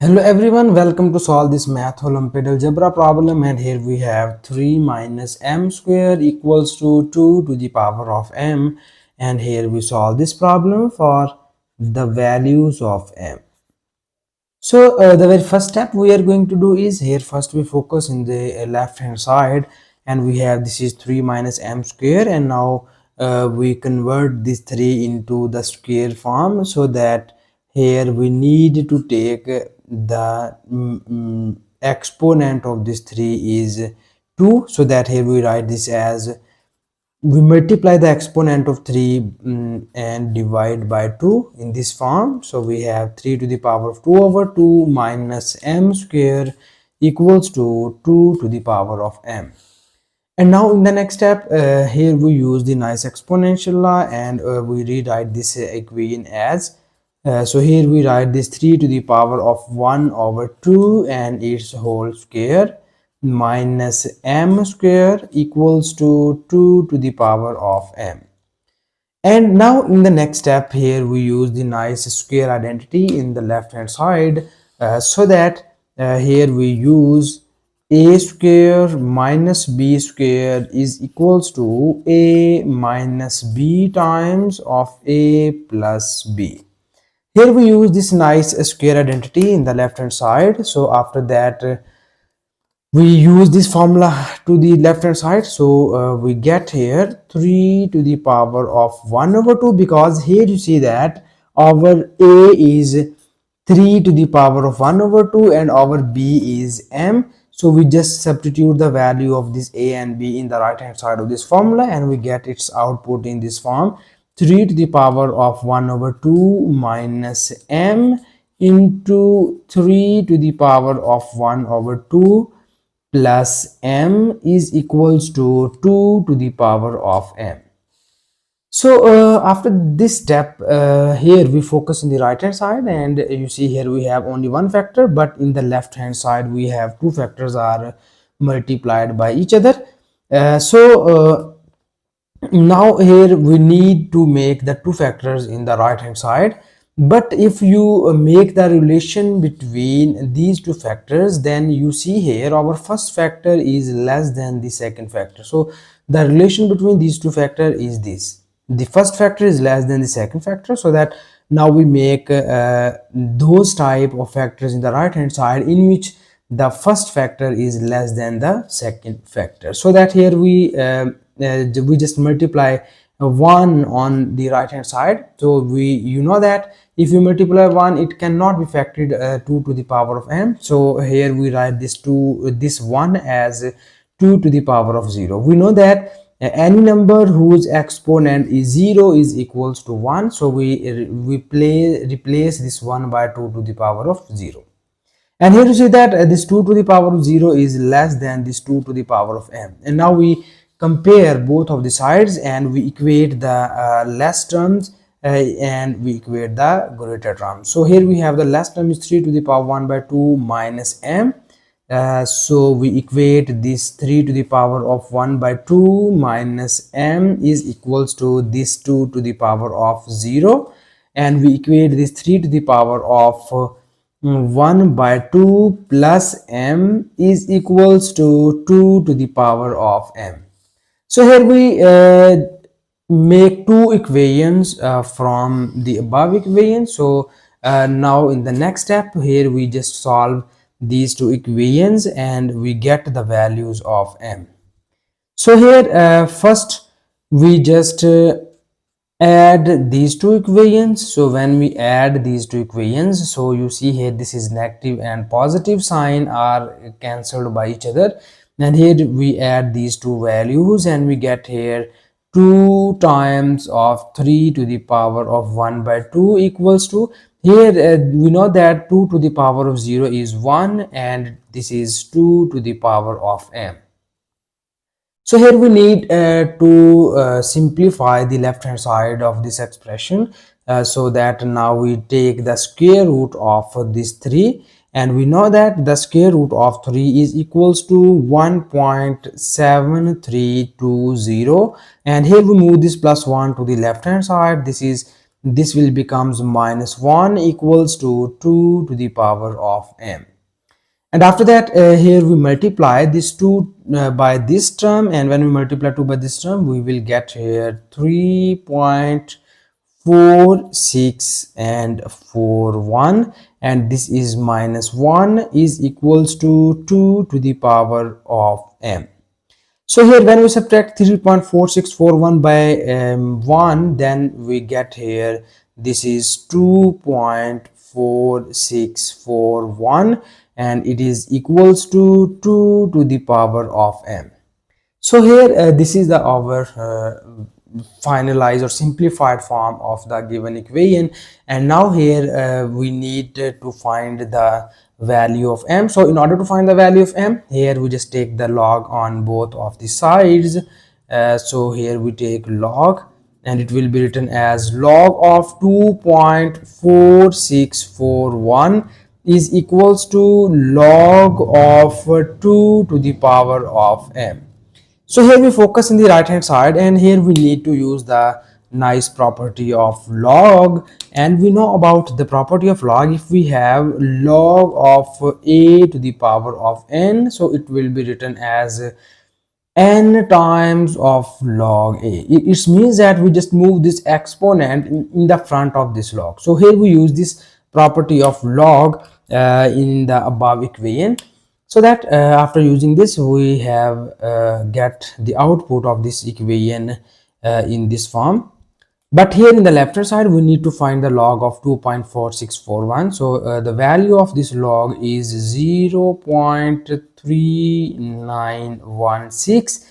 Hello everyone, welcome to solve this math Olympiad algebra problem, and here we have 3 minus m square equals to 2 to the power of m, and here we solve this problem for the values of m. So the very first step we are going to do is here first we focus in the left hand side, and we have this is 3 minus m square, and now we convert this 3 into the square form, so that here we need to take the exponent of this 3 is 2, so that here we write this as we multiply the exponent of 3 and divide by 2 in this form. So we have 3 to the power of 2 over 2 minus m square equals to 2 to the power of m. And now in the next step, here we use the nice exponential law, and we rewrite this equation as so here we write this 3 to the power of 1 over 2 and its whole square minus m square equals to 2 to the power of m. And now in the next step, here we use the nice square identity in the left hand side, so that here we use a square minus b square is equals to a minus b times of a plus b. Here we use this nice square identity in the left hand side. So after that we use this formula to the left hand side, so we get here 3 to the power of 1 over 2, because here you see that our a is 3 to the power of 1 over 2 and our b is m. So we just substitute the value of this a and b in the right hand side of this formula, and we get its output in this form: 3 to the power of 1 over 2 minus m into 3 to the power of 1 over 2 plus m is equals to 2 to the power of m. So after this step, here we focus in the right hand side, and you see here we have only one factor, but in the left hand side we have two factors are multiplied by each other. Now here we need to make the two factors in the right hand side, but if you make the relation between these two factors, then you see here our first factor is less than the second factor. So the relation between these two factors is this: the first factor is less than the second factor, so that now we make those type of factors in the right hand side in which the first factor is less than the second factor, so that here we just multiply 1 on the right hand side. So you know that if you multiply 1, it cannot be factored 2 to the power of m. So here we write this 1 as 2 to the power of 0. We know that any number whose exponent is 0 is equals to 1, so we replace this 1 by 2 to the power of 0. And here you see that this 2 to the power of 0 is less than this 2 to the power of m. And now we compare both of the sides, and we equate the less terms and we equate the greater terms. So here we have the less term is 3 to the power 1 by 2 minus m. So we equate this 3 to the power of 1 by 2 minus m is equals to this 2 to the power of 0, and we equate this 3 to the power of 1 by 2 plus m is equals to 2 to the power of m. So here we make two equations from the above equation. So now in the next step, here we just solve these two equations and we get the values of m. So here first we just add these two equations. So when we add these two equations, so you see here this is negative and positive sign are cancelled by each other, and here we add these two values and we get here 2 times of 3 to the power of 1 by 2 equals to, here we know that 2 to the power of 0 is 1 and this is 2 to the power of m. So here we need to simplify the left hand side of this expression, so that now we take the square root of this 3, and we know that the square root of 3 is equals to 1.7320, and here we move this plus 1 to the left hand side. This is this will becomes minus 1 equals to 2 to the power of m. And after that, here we multiply this 2 by this term, and when we multiply 2 by this term, we will get here 3.46 and 41, and this is minus 1 is equals to 2 to the power of m. So here when we subtract 3.4641 by 1, then we get here this is 2.4641, and it is equals to 2 to the power of m. So here this is the our finalized or simplified form of the given equation, and now here we need to find the value of m. So in order to find the value of m, here we just take the log on both of the sides. So here we take log, and it will be written as log of 2.4641 is equals to log of 2 to the power of m. So here we focus in the right hand side, and here we need to use the nice property of log, and we know about the property of log. If we have log of a to the power of n, so it will be written as n times of log a. It means that we just move this exponent in the front of this log. So here we use this property of log in the above equation, so that after using this we have get the output of this equation in this form. But here in the left hand side we need to find the log of 2.4641. So the value of this log is 0.3916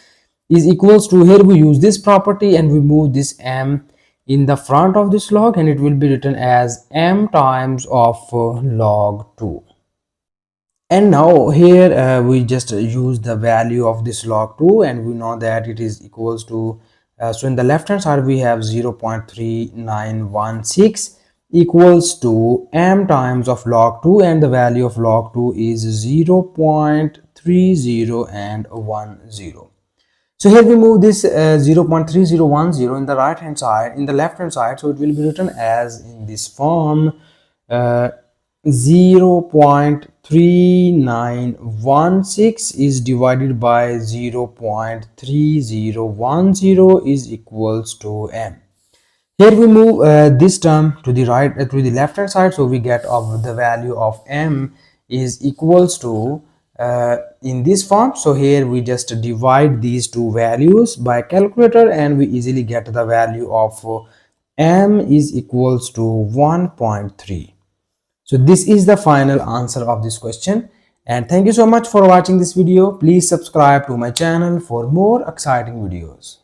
is equals to, here we use this property and we move this m in the front of this log, and it will be written as m times of log 2. And now here we just use the value of this log 2, and we know that it is equals to so in the left hand side we have 0.3916 equals to m times of log 2, and the value of log 2 is 0.30 and 10. So here we move this 0.3010 in the right hand side, in the left hand side, so it will be written as in this form 0.3916 is divided by 0.3010 is equals to m. Here we move this term to the right to the left hand side, so we get of the value of m is equals to in this form. So here we just divide these two values by calculator, and we easily get the value of m is equals to 1.3. So this is the final answer of this question, and thank you so much for watching this video. Please subscribe to my channel for more exciting videos.